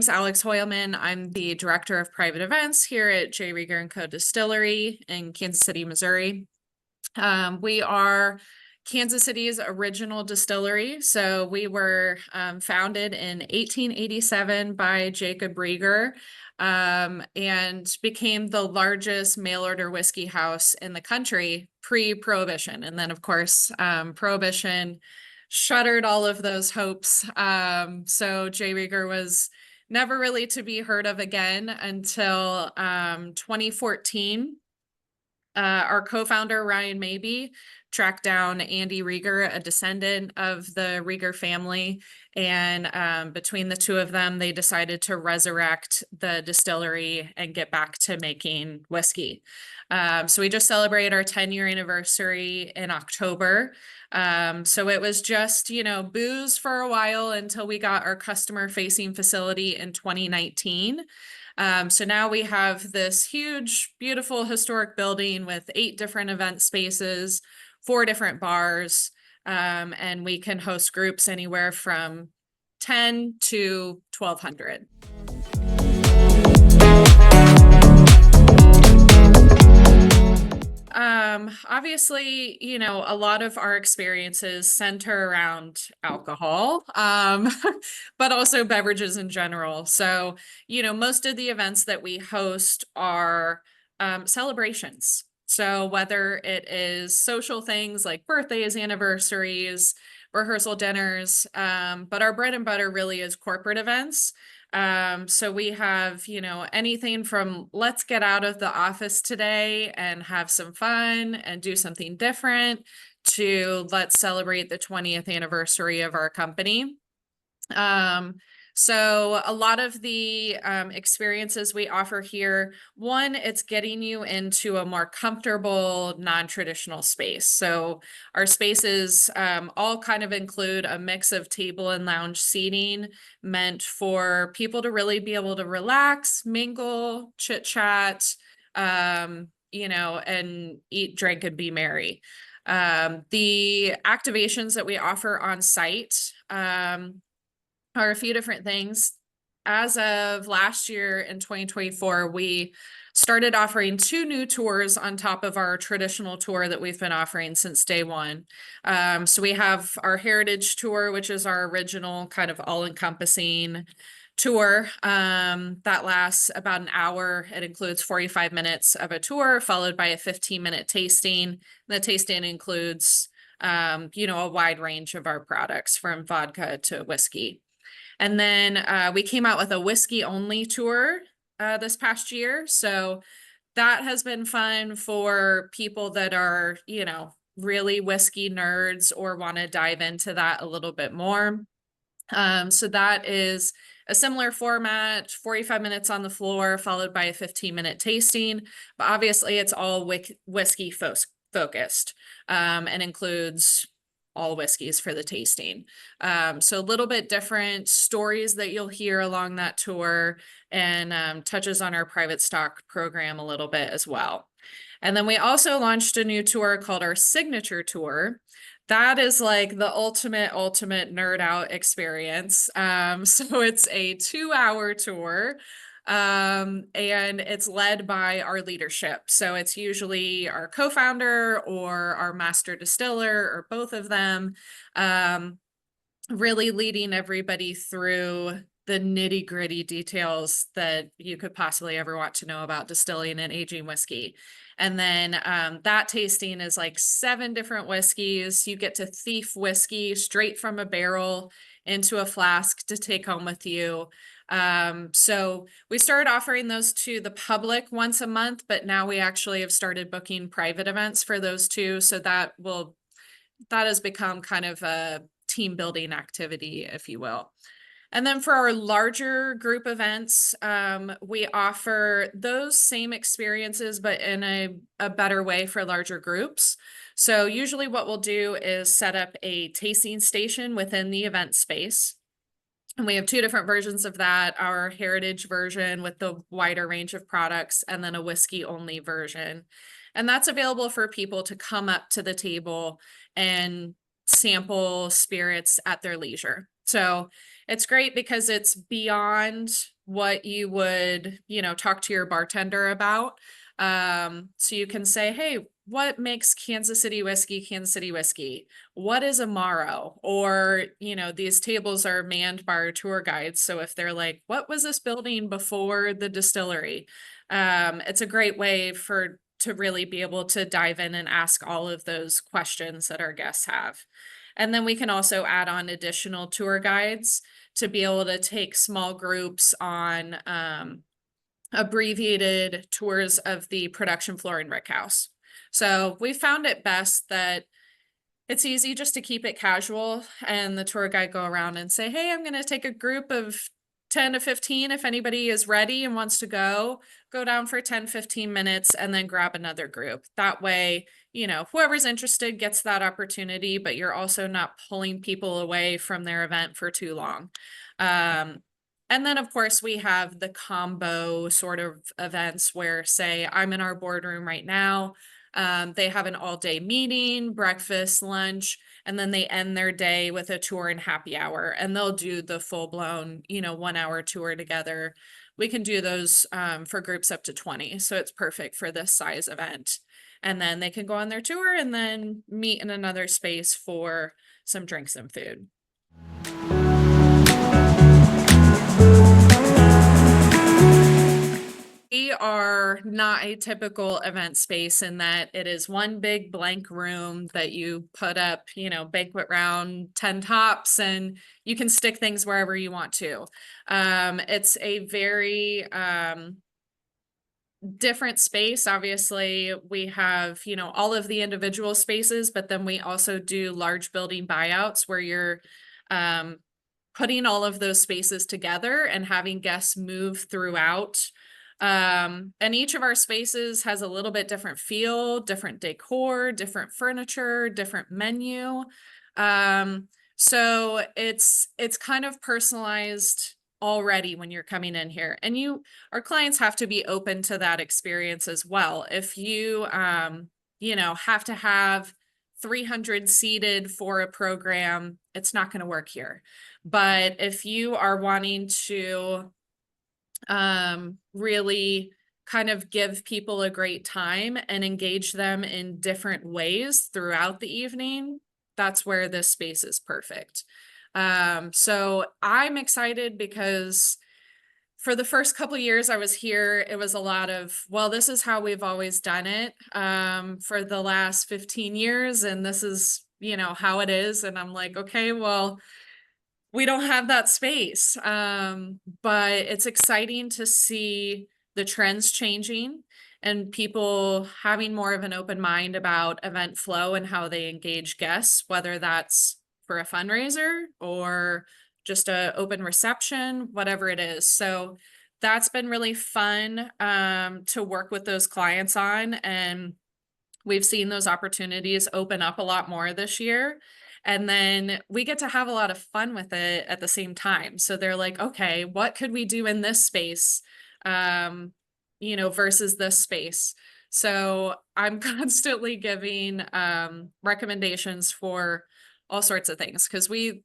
name's Alix Hoylman. I'm the director of private events here at Rieger Co Distillery in Kansas City, Missouri. We are Kansas City's original distillery. So we were founded in 1887 by Jacob Rieger, and became the largest mail order whiskey house in the country pre-Prohibition. And then, of course, Prohibition shuttered all of those hopes. So J. Rieger was never really to be heard of again until 2014. Our co-founder, Ryan Mabey, tracked down Andy Rieger, a descendant of the Rieger family. And between the two of them, they decided to resurrect the distillery and get back to making whiskey. So we just celebrated our 10-year anniversary in October. So it was just, booze for a while until we got our customer-facing facility in 2019. So now we have this huge, beautiful historic building with 8 different event spaces, 4 different bars, and we can host groups anywhere from 10 to 1,200. Obviously, a lot of our experiences center around alcohol, but also beverages in general. So, most of the events that we host are celebrations. So whether it is social things like birthdays, anniversaries, rehearsal dinners, but our bread and butter really is corporate events. So we have, anything from let's get out of the office today and have some fun and do something different to let's celebrate the 20th anniversary of our company. So a lot of the experiences we offer here, one, it's getting you into a more comfortable, non-traditional space. So our spaces all kind of include a mix of table and lounge seating meant for people to really be able to relax, mingle, chit chat, and eat, drink, and be merry. The activations that we offer on site are a few different things. As of last year in 2024, we started offering 2 new tours on top of our traditional tour that we've been offering since day one. So we have our Heritage Tour, which is our original kind of all-encompassing tour that lasts about an hour. It includes 45 minutes of a tour followed by a 15-minute tasting. The tasting includes a wide range of our products from vodka to whiskey. And then we came out with a whiskey only tour this past year. So that has been fun for people that are, really whiskey nerds or want to dive into that a little bit more. So that is a similar format, 45 minutes on the floor, followed by a 15-minute tasting. But obviously it's all whiskey focused and includes all whiskeys for the tasting. So a little bit different stories that you'll hear along that tour, and touches on our private stock program a little bit as well. And then we also launched a new tour called our Signature Tour. That is like the ultimate nerd out experience. So it's a 2-hour tour. And it's led by our leadership. So it's usually our co-founder or our master distiller or both of them, really leading everybody through the nitty-gritty details that you could possibly ever want to know about distilling and aging whiskey. And then that tasting is like 7 different whiskeys. You get to thief whiskey straight from a barrel into a flask to take home with you. So we started offering those to the public once a month, but now we actually have started booking private events for those too. So that has become kind of a team building activity, if you will. And then for our larger group events, we offer those same experiences, but in a better way for larger groups. So usually what we'll do is set up a tasting station within the event space. And we have 2 different versions of that, our heritage version with the wider range of products, and then a whiskey only version. And that's available for people to come up to the table and sample spirits at their leisure. So it's great because it's beyond what you would, talk to your bartender about. So you can say, hey, what makes Kansas City whiskey Kansas City whiskey? What is Amaro? Or, these tables are manned by our tour guides. So if they're like, what was this building before the distillery? It's a great way to really be able to dive in and ask all of those questions that our guests have. And then we can also add on additional tour guides to be able to take small groups on abbreviated tours of the production floor in Rickhouse. So we found it best that it's easy just to keep it casual and the tour guide go around and say, hey, I'm going to take a group of 10 to 15. If anybody is ready and wants to go down for 10, 15 minutes and then grab another group. That way, whoever's interested gets that opportunity, but you're also not pulling people away from their event for too long. And then, of course, we have the combo sort of events where, say, I'm in our boardroom right now. They have an all-day meeting, breakfast, lunch, and then they end their day with a tour and happy hour. And they'll do the full-blown, 1 hour tour together. We can do those for groups up to 20. So it's perfect for this size event. And then they can go on their tour and then meet in another space for some drinks and food. We are not a typical event space in that it is one big blank room that you put up, banquet round, 10 tops, and you can stick things wherever you want to. It's a very different space. Obviously, we have, all of the individual spaces, but then we also do large building buyouts where you're putting all of those spaces together and having guests move throughout. And each of our spaces has a little bit different feel, different decor, different furniture, different menu. So it's kind of personalized already when you're coming in here, and our clients have to be open to that experience as well. If you have to have 300 seated for a program, it's not going to work here. But if you are wanting to really kind of give people a great time and engage them in different ways throughout the evening, that's where this space is perfect. So I'm excited because for the first couple of years I was here, it was a lot of, well, this is how we've always done it for the last 15 years. And this is, how it is. And I'm like, okay, well, we don't have that space. But it's exciting to see the trends changing and people having more of an open mind about event flow and how they engage guests, whether that's for a fundraiser or just a open reception, whatever it is. So that's been really fun to work with those clients on, and we've seen those opportunities open up a lot more this year. And then we get to have a lot of fun with it at the same time. So they're like, okay, what could we do in this space, versus this space? So I'm constantly giving recommendations for all sorts of things because we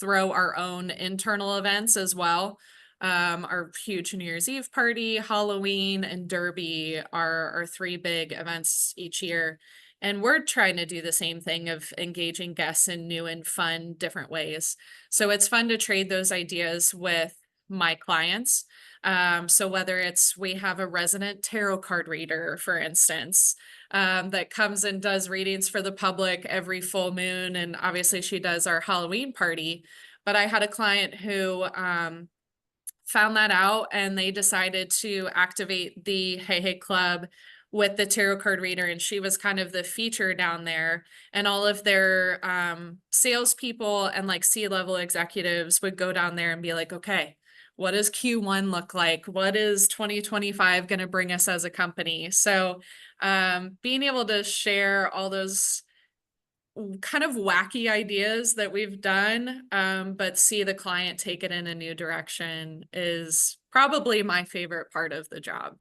throw our own internal events as well. Our huge New Year's Eve party, Halloween, and Derby are our three big events each year. And we're trying to do the same thing of engaging guests in new and fun, different ways. So it's fun to trade those ideas with my clients. So whether we have a resident tarot card reader, for instance, that comes and does readings for the public every full moon. And obviously she does our Halloween party. But I had a client who found that out and they decided to activate the Hey Hey Club with the tarot card reader, and she was kind of the feature down there, and all of their salespeople and like C-level executives would go down there and be like, okay, what does Q1 look like? What is 2025 going to bring us as a company? So being able to share all those kind of wacky ideas that we've done, but see the client take it in a new direction is probably my favorite part of the job.